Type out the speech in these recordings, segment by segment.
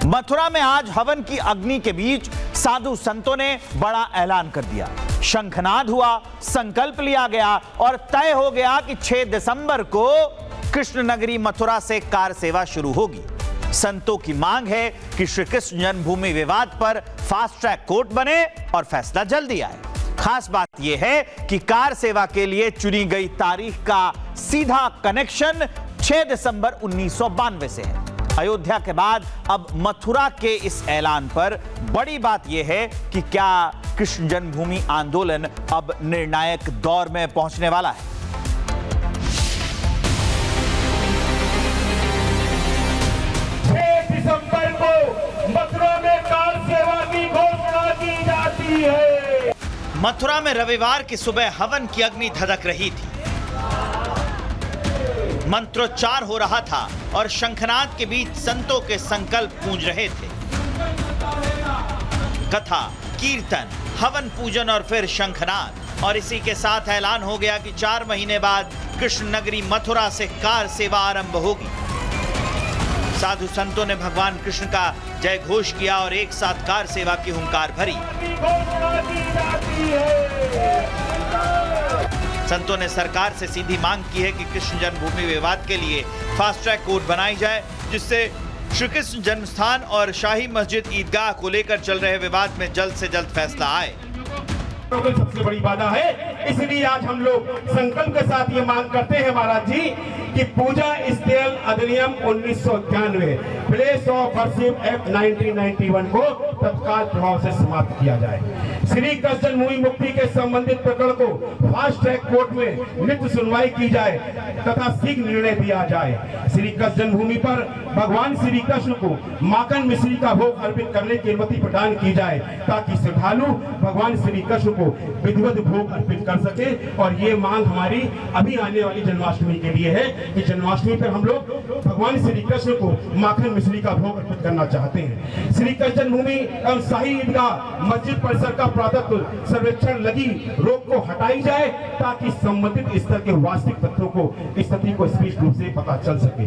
मथुरा में आज हवन की अग्नि के बीच साधु संतों ने बड़ा ऐलान कर दिया। शंखनाद हुआ, संकल्प लिया गया और तय हो गया कि 6 दिसंबर को कृष्ण नगरी मथुरा से कार सेवा शुरू होगी। संतों की मांग है कि श्री कृष्ण जन्मभूमि विवाद पर फास्ट ट्रैक कोर्ट बने और फैसला जल्दी आए। खास बात यह है कि कार सेवा के लिए चुनी गई तारीख का सीधा कनेक्शन 6 दिसंबर 1992 से है। अयोध्या के बाद अब मथुरा के इस ऐलान पर बड़ी बात यह है कि क्या कृष्ण जन्मभूमि आंदोलन अब निर्णायक दौर में पहुंचने वाला है। 6 दिसंबर को मथुरा में कार सेवा की घोषणा की जाती है। मथुरा में रविवार की सुबह हवन की अग्नि धधक रही थी, मंत्रोच्चार हो रहा था और शंखनाद के बीच संतों के संकल्प गूंज रहे थे। कथा, कीर्तन, हवन पूजन और फिर शंखनाद, और इसी के साथ ऐलान हो गया कि 4 महीने बाद कृष्ण नगरी मथुरा से कार सेवा आरंभ होगी। साधु संतों ने भगवान कृष्ण का जय घोष किया और एक साथ कार सेवा की हुंकार भरी। संतों ने सरकार से सीधी मांग की है कि कृष्ण जन्मभूमि विवाद के लिए फास्ट ट्रैक कोर्ट बनाई जाए, जिससे श्री कृष्ण जन्मस्थान और शाही मस्जिद ईदगाह को लेकर चल रहे विवाद में जल्द से जल्द फैसला आए। सबसे बड़ी बाधा है, इसलिए आज हम लोग संकल्प के साथ ये मांग करते हैं महाराज जी कि पूजा स्थल अधिनियम 1991 प्लेस ऑफ वर्शिप एक्ट 1991 को तत्काल प्रभाव से समाप्त किया जाए। श्री कृष्ण जन्मभूमि मुक्ति के संबंधित प्रकरण को फास्ट ट्रैक कोर्ट में नित्य सुनवाई की जाए तथा शीघ्र निर्णय दिया जाए। श्री कृष्ण जन्मभूमि पर भगवान श्री कृष्ण को माखन मिश्री का भोग अर्पित करने की अनुमति प्रदान की जाए, ताकि श्रद्धालु भगवान श्री कृष्ण को विधिवत भोग अर्पित कर सके। और ये मांग हमारी अभी आने वाली जन्माष्टमी के लिए है कि जन्माष्टमी पर हम लोग भगवान श्री कृष्ण को माखन मिश्री का भोग अर्पित करना चाहते हैं। श्री कृष्ण जन्मभूमि एवं शाही ईदगाह मस्जिद परिसर का प्रातत्व सर्वेक्षण लगी रोक को हटाई जाए, ताकि संबंधित स्तर के वास्तविक तथ्यों को स्थिति को स्पष्ट रूप से पता चल सके।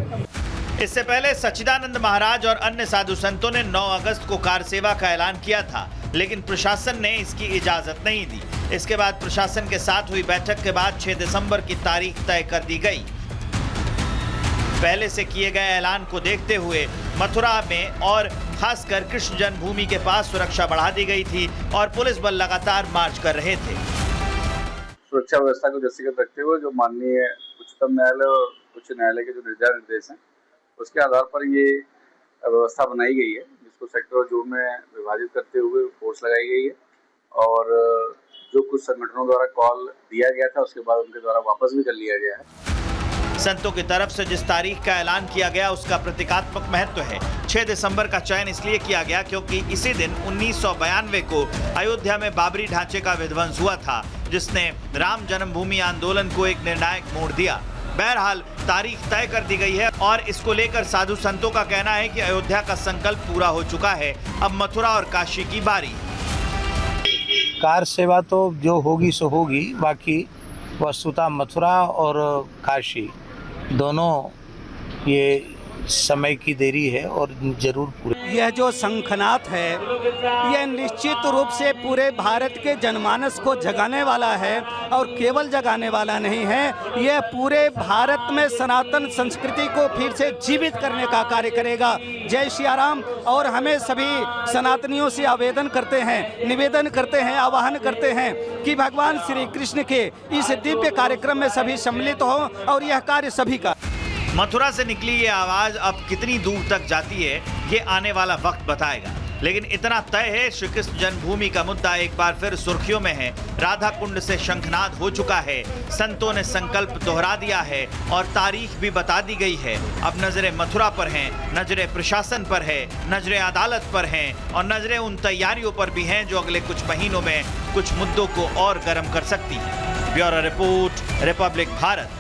इससे पहले सच्चिदानंद महाराज और अन्य साधु संतों ने 9 अगस्त को कार सेवा का ऐलान किया था, लेकिन प्रशासन ने इसकी इजाजत नहीं दी। इसके बाद प्रशासन के साथ हुई बैठक के बाद 6 दिसंबर की तारीख तय कर दी गई। पहले से किए गए ऐलान को देखते हुए मथुरा में और खासकर कृष्ण जन्मभूमि के पास सुरक्षा बढ़ा दी गई थी और पुलिस बल लगातार मार्च कर रहे थे। सुरक्षा व्यवस्था को दृष्टिगत रखते हुए जो माननीय उच्चतम न्यायालय और उच्च न्यायालय के जो निर्देश हैं, उसके आधार पर ये व्यवस्था बनाई गई है, जिसको सेक्टर और जोन में विभाजित करते हुए फोर्स लगाई गई है। और जो कुछ संगठनों द्वारा कॉल दिया गया था, उसके बाद उनके द्वारा वापस भी कर लिया गया है। संतों की तरफ से जिस तारीख का ऐलान किया गया उसका प्रतीकात्मक महत्व है। 6 दिसंबर का चयन इसलिए किया गया क्योंकि इसी दिन 1992 को अयोध्या में बाबरी ढांचे का विध्वंस हुआ था, जिसने राम जन्मभूमि आंदोलन को एक निर्णायक मोड़ दिया। बहरहाल तारीख तय कर दी गई है और इसको लेकर साधु संतों का कहना है कि अयोध्या का संकल्प पूरा हो चुका है, अब मथुरा और काशी की बारी। कार सेवा तो जो होगी सो होगी, बाकी वस्तुतः मथुरा और काशी दोनों ये समय की देरी है और जरूर पूरे। यह जो शंखनाद है, यह निश्चित रूप से पूरे भारत के जनमानस को जगाने वाला है और केवल जगाने वाला नहीं है, यह पूरे भारत में सनातन संस्कृति को फिर से जीवित करने का कार्य करेगा। जय श्री राम। और हमें सभी सनातनियों से आवेदन करते हैं, निवेदन करते हैं, आह्वान करते हैं कि भगवान श्री कृष्ण के इस दिव्य कार्यक्रम में सभी सम्मिलित हों और यह कार्य सभी का। मथुरा से निकली ये आवाज अब कितनी दूर तक जाती है, ये आने वाला वक्त बताएगा। लेकिन इतना तय है, श्री कृष्ण जन्मभूमि का मुद्दा एक बार फिर सुर्खियों में है। राधा कुंड से शंखनाद हो चुका है, संतों ने संकल्प दोहरा दिया है और तारीख भी बता दी गई है। अब नजरें मथुरा पर हैं, नजरें प्रशासन पर है, नजरें अदालत पर हैं और नजरें उन तैयारियों पर भी हैं जो अगले कुछ महीनों में कुछ मुद्दों को और गर्म कर सकती है। Bureau report, Republic Bharat.